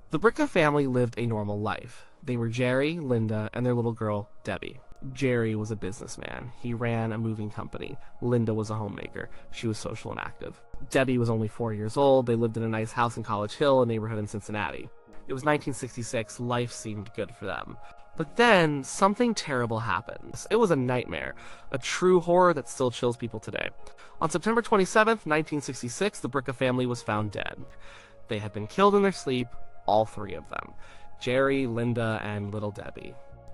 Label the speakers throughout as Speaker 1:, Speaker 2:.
Speaker 1: The Bricca family lived a normal life. They were Jerry, Linda, and their little girl, Debbie. Jerry was a businessman. He ran a moving company. Linda was a homemaker. She was social and active. Debbie was only 4 years old. They lived in a nice house in College Hill, a neighborhood in Cincinnati. It was 1966. Life seemed good for them. But then, something terrible happened. It was a nightmare. A true horror that still chills people today. On September 27th, 1966, the Bricca family was found dead. They had been killed in their sleep, all three of them. Jerry, Linda, and little Debbie.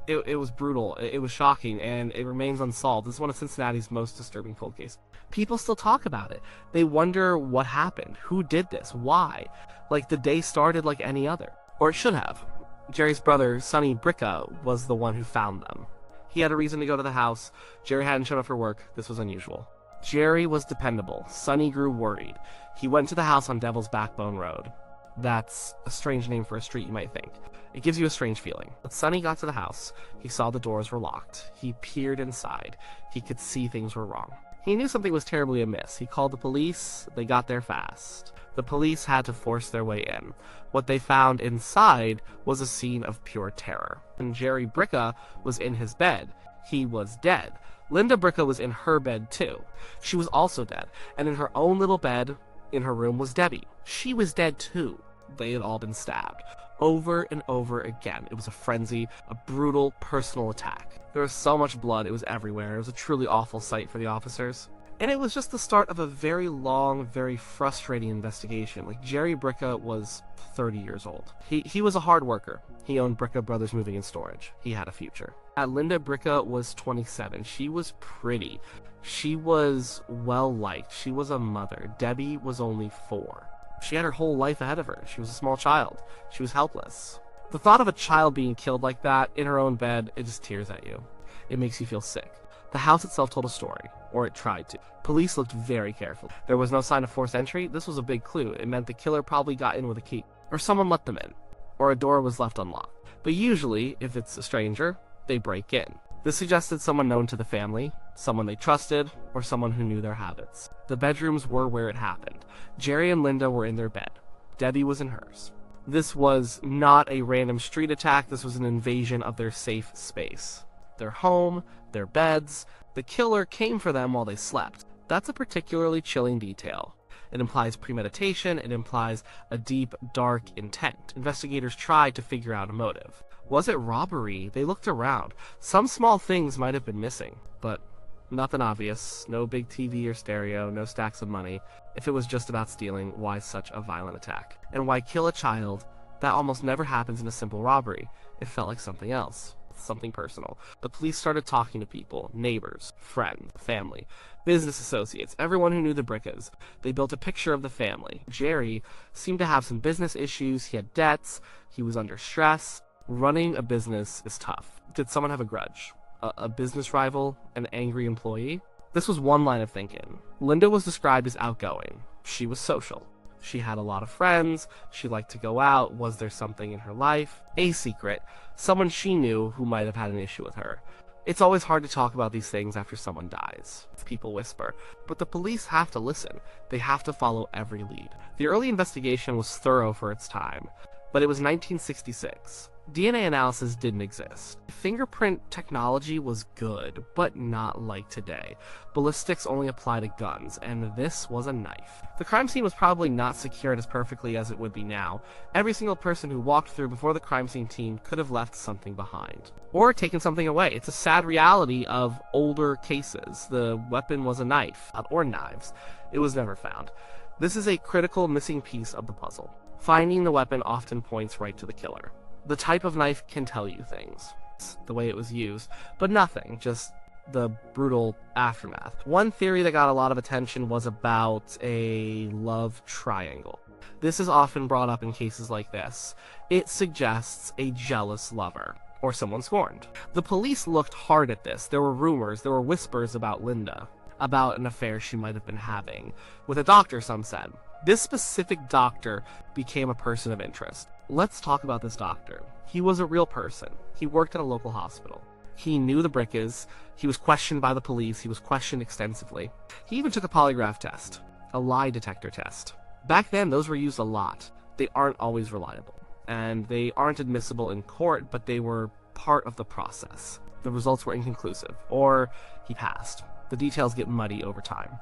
Speaker 1: It was brutal, it was shocking, and it remains unsolved. This is one of Cincinnati's most disturbing cold cases. People still talk about it. They wonder what happened, who did this, why. Like the day started like any other. Or it should have. Jerry's brother, Sonny Bricca, was the one who found them. He had a reason to go to the house. Jerry hadn't shown up for work. This was unusual. Jerry was dependable. Sonny grew worried. He went to the house on Devil's Backbone Road. That's a strange name for a street, you might think. It gives you a strange feeling. But Sonny got to the house. He saw the doors were locked. He peered inside. He could see things were wrong. He knew something was terribly amiss. He called the police. They got there fast. The police had to force their way in. What they found inside was a scene of pure terror. And Jerry Bricca was in his bed. He was dead. Linda Bricca was in her bed too. She was also dead. And in her own little bed in her room was Debbie. She was dead too. They had all been stabbed. Over and over again. It was a frenzy, a brutal personal attack. There was so much blood, it was everywhere. It was a truly awful sight for the officers. And it was just the start of a very long, very frustrating investigation. Like, Jerry Bricca was 30 years old. He was a hard worker. He owned Bricca Brothers Moving and Storage. He had a future. Linda Bricca was 27. She was pretty. She was well-liked. She was a mother. Debbie was only 4. She had her whole life ahead of her. She was a small child. She was helpless. The thought of a child being killed like that in her own bed, it just tears at you. It makes you feel sick. The house itself told a story, or it tried to. Police looked very careful. There was no sign of forced entry. This was a big clue. It meant the killer probably got in with a key, or someone let them in, or a door was left unlocked. But usually, if it's a stranger, they break in. This suggested someone known to the family, someone they trusted, or someone who knew their habits. The bedrooms were where it happened. Jerry and Linda were in their bed. Debbie was in hers. This was not a random street attack. This was an invasion of their safe space. Their home, their beds. The killer came for them while they slept. That's a particularly chilling detail. It implies premeditation. It implies a deep, dark intent. Investigators tried to figure out a motive. Was it robbery? They looked around. Some small things might have been missing, but nothing obvious. No big TV or stereo, no stacks of money. If it was just about stealing, why such a violent attack? And why kill a child? That almost never happens in a simple robbery. It felt like something else. Something personal. The police started talking to people, neighbors, friends, family, business associates, everyone who knew the Briccas. They built a picture of the family. Jerry seemed to have some business issues. He had debts. He was under stress. Running a business is tough. Did someone have a grudge? A business rival? An angry employee? This was one line of thinking. Linda was described as outgoing. She was social. She had a lot of friends. She liked to go out. Was there something in her life? A secret. Someone she knew who might have had an issue with her. It's always hard to talk about these things after someone dies. People whisper. But the police have to listen. They have to follow every lead. The early investigation was thorough for its time, but it was 1966. DNA analysis didn't exist. Fingerprint technology was good, but not like today. Ballistics only apply to guns, and this was a knife. The crime scene was probably not secured as perfectly as it would be now. Every single person who walked through before the crime scene team could have left something behind, or taken something away. It's a sad reality of older cases. The weapon was a knife, or knives. It was never found. This is a critical missing piece of the puzzle. Finding the weapon often points right to the killer. The type of knife can tell you things, the way it was used, but nothing, just the brutal aftermath. One theory that got a lot of attention was about a love triangle. This is often brought up in cases like this. It suggests a jealous lover, or someone scorned. The police looked hard at this. There were rumors, there were whispers about Linda, about an affair she might have been having, with a doctor, some said. This specific doctor became a person of interest. Let's talk about this doctor. He was a real person. He worked at a local hospital. He knew the Briccas. He was questioned by the police. He was questioned extensively. He even took a polygraph test, a lie detector test. Back then, those were used a lot. They aren't always reliable. and they aren't admissible in court, but they were part of the process. The results were inconclusive, or he passed. The details get muddy over time.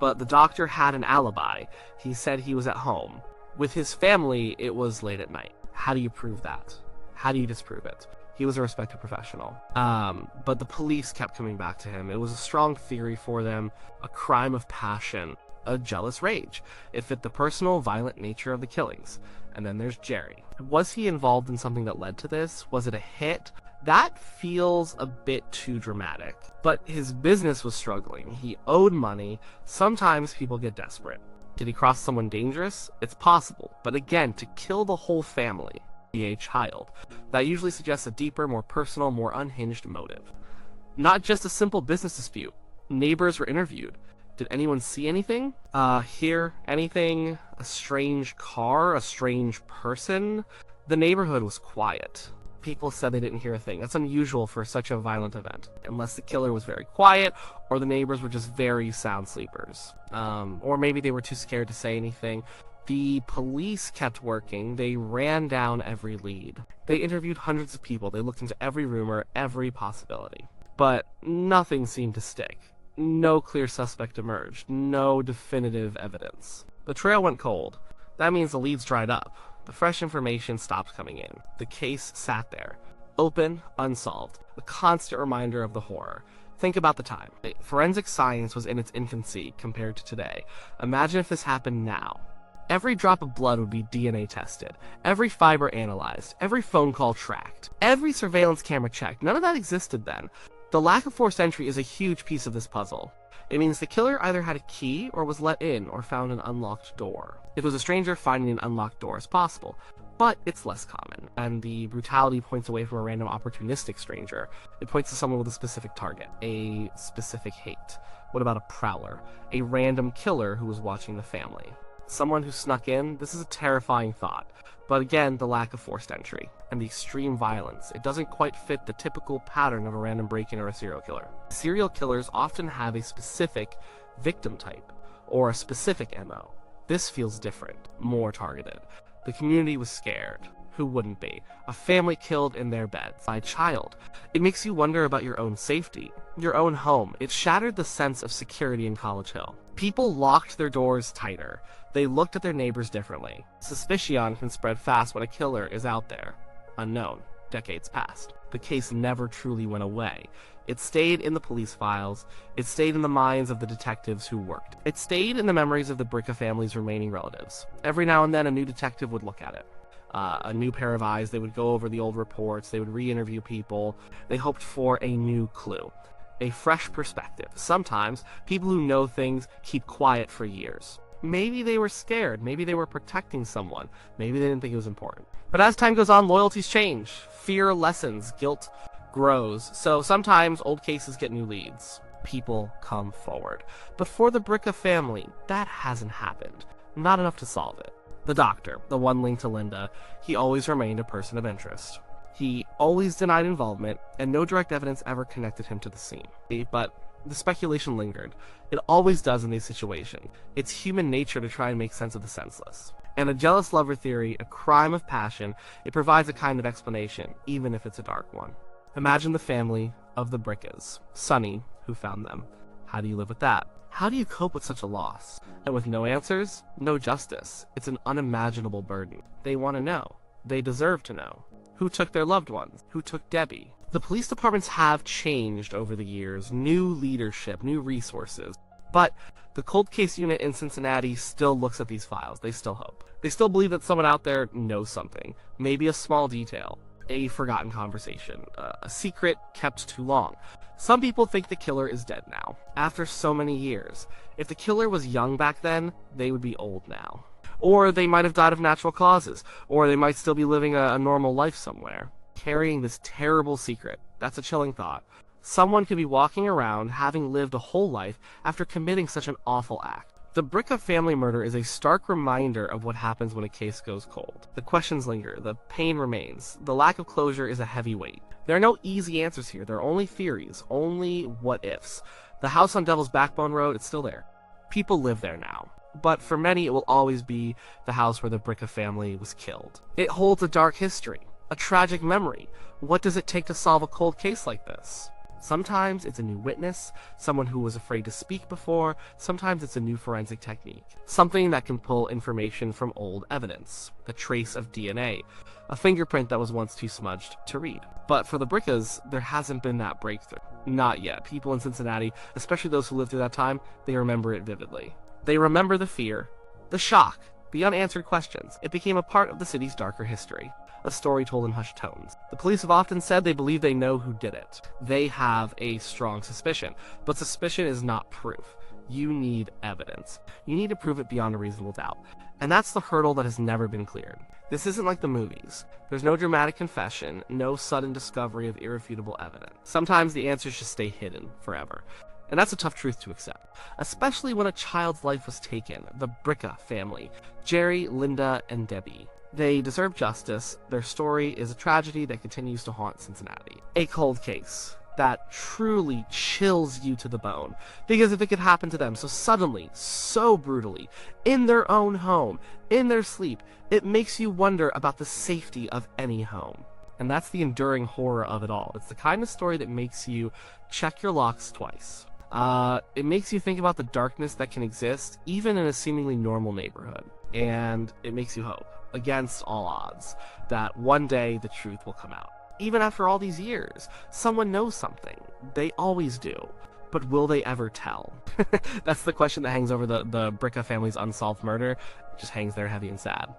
Speaker 1: But the doctor had an alibi. He said he was at home. With his family, it was late at night. How do you prove that? How do you disprove it? He was a respected professional. But the police kept coming back to him. It was a strong theory for them, a crime of passion, a jealous rage. It fit the personal, violent nature of the killings. And then there's Jerry. Was he involved in something that led to this? Was it a hit? That feels a bit too dramatic. But his business was struggling. He owed money. Sometimes people get desperate. Did he cross someone dangerous? It's possible. But again, to kill the whole family, a child, that usually suggests a deeper, more personal, more unhinged motive. Not just a simple business dispute. Neighbors were interviewed. Did anyone see anything? Hear anything? A strange car? A strange person? The neighborhood was quiet. People said they didn't hear a thing. That's unusual for such a violent event. Unless the killer was very quiet, or the neighbors were just very sound sleepers. Or maybe they were too scared to say anything. The police kept working. They ran down every lead. They interviewed hundreds of people. They looked into every rumor, every possibility. But nothing seemed to stick. No clear suspect emerged. No definitive evidence. The trail went cold. That means the leads dried up. The fresh information stopped coming in. The case sat there. Open, unsolved. A constant reminder of the horror. Think about the time. Forensic science was in its infancy compared to today. Imagine if this happened now. Every drop of blood would be DNA tested, every fiber analyzed, every phone call tracked, every surveillance camera checked. None of that existed then. The lack of forced entry is a huge piece of this puzzle. It means the killer either had a key or was let in or found an unlocked door. It was a stranger, finding an unlocked door is possible, but it's less common, and the brutality points away from a random opportunistic stranger. It points to someone with a specific target, a specific hate. What about a prowler? A random killer who was watching the family. Someone who snuck in? This is a terrifying thought. But again, the lack of forced entry and the extreme violence. It doesn't quite fit the typical pattern of a random break-in or a serial killer. Serial killers often have a specific victim type or a specific MO. This feels different, more targeted. The community was scared. Who wouldn't be? A family killed in their beds by a child. It makes you wonder about your own safety, your own home. It shattered the sense of security in College Hill. People locked their doors tighter. They looked at their neighbors differently. Suspicion can spread fast when a killer is out there. Unknown. Decades passed. The case never truly went away. It stayed in the police files. It stayed in the minds of the detectives who worked. It stayed in the memories of the Bricca family's remaining relatives. Every now and then, a new detective would look at it. A new pair of eyes. They would go over the old reports. They would re-interview people. They hoped for a new clue. A fresh perspective. Sometimes, people who know things keep quiet for years. Maybe they were scared. Maybe they were protecting someone. Maybe they didn't think it was important. But as time goes on, loyalties change. Fear lessens. Guilt grows. So sometimes old cases get new leads. People come forward. But for the Bricca family, that hasn't happened. Not enough to solve it. The doctor, the one linked to Linda, he always remained a person of interest. He always denied involvement, and no direct evidence ever connected him to the scene. But the speculation lingered. It always does in these situations. It's human nature to try and make sense of the senseless. And a jealous lover theory, a crime of passion, it provides a kind of explanation, even if it's a dark one. Imagine the family of the Briccas, Sonny, who found them. How do you live with that? How do you cope with such a loss? And with no answers, no justice. It's an unimaginable burden. They want to know. They deserve to know. Who took their loved ones? Who took Debbie? The police departments have changed over the years. New leadership, new resources. But the cold case unit in Cincinnati still looks at these files. They still hope. They still believe that someone out there knows something. Maybe a small detail. A forgotten conversation. A secret kept too long. Some people think the killer is dead now, after so many years. If the killer was young back then, they would be old now. Or they might have died of natural causes, or they might still be living a normal life somewhere. Carrying this terrible secret, that's a chilling thought. Someone could be walking around having lived a whole life after committing such an awful act. The Bricca family murder is a stark reminder of what happens when a case goes cold. The questions linger, the pain remains, the lack of closure is a heavy weight. There are no easy answers here, there are only theories, only what-ifs. The house on Devil's Backbone Road, it's still there. People live there now. but for many it will always be the house where the Bricca family was killed. It holds a dark history, a tragic memory. What does it take to solve a cold case like this? Sometimes it's a new witness, someone who was afraid to speak before. Sometimes it's a new forensic technique, something that can pull information from old evidence, a trace of DNA, a fingerprint that was once too smudged to read. But for the Briccas, there hasn't been that breakthrough. Not yet. People in Cincinnati, especially those who lived through that time, they remember it vividly. They remember the fear, the shock, the unanswered questions. It became a part of the city's darker history, a story told in hushed tones. The police have often said they believe they know who did it. They have a strong suspicion, but suspicion is not proof. You need evidence. You need to prove it beyond a reasonable doubt. And that's the hurdle that has never been cleared. This isn't like the movies. There's no dramatic confession, no sudden discovery of irrefutable evidence. Sometimes the answers just stay hidden forever. And that's a tough truth to accept, especially when a child's life was taken. The Bricca family, Jerry, Linda, and Debbie. They deserve justice. Their story is a tragedy that continues to haunt Cincinnati. A cold case that truly chills you to the bone. Because if it could happen to them so suddenly, so brutally, in their own home, in their sleep, it makes you wonder about the safety of any home. And that's the enduring horror of it all. It's the kind of story that makes you check your locks twice. It makes you think about the darkness that can exist, even in a seemingly normal neighborhood. And it makes you hope, against all odds, that one day the truth will come out. Even after all these years, someone knows something. They always do. But will they ever tell? That's the question that hangs over the Bricca family's unsolved murder. It just hangs there heavy and sad.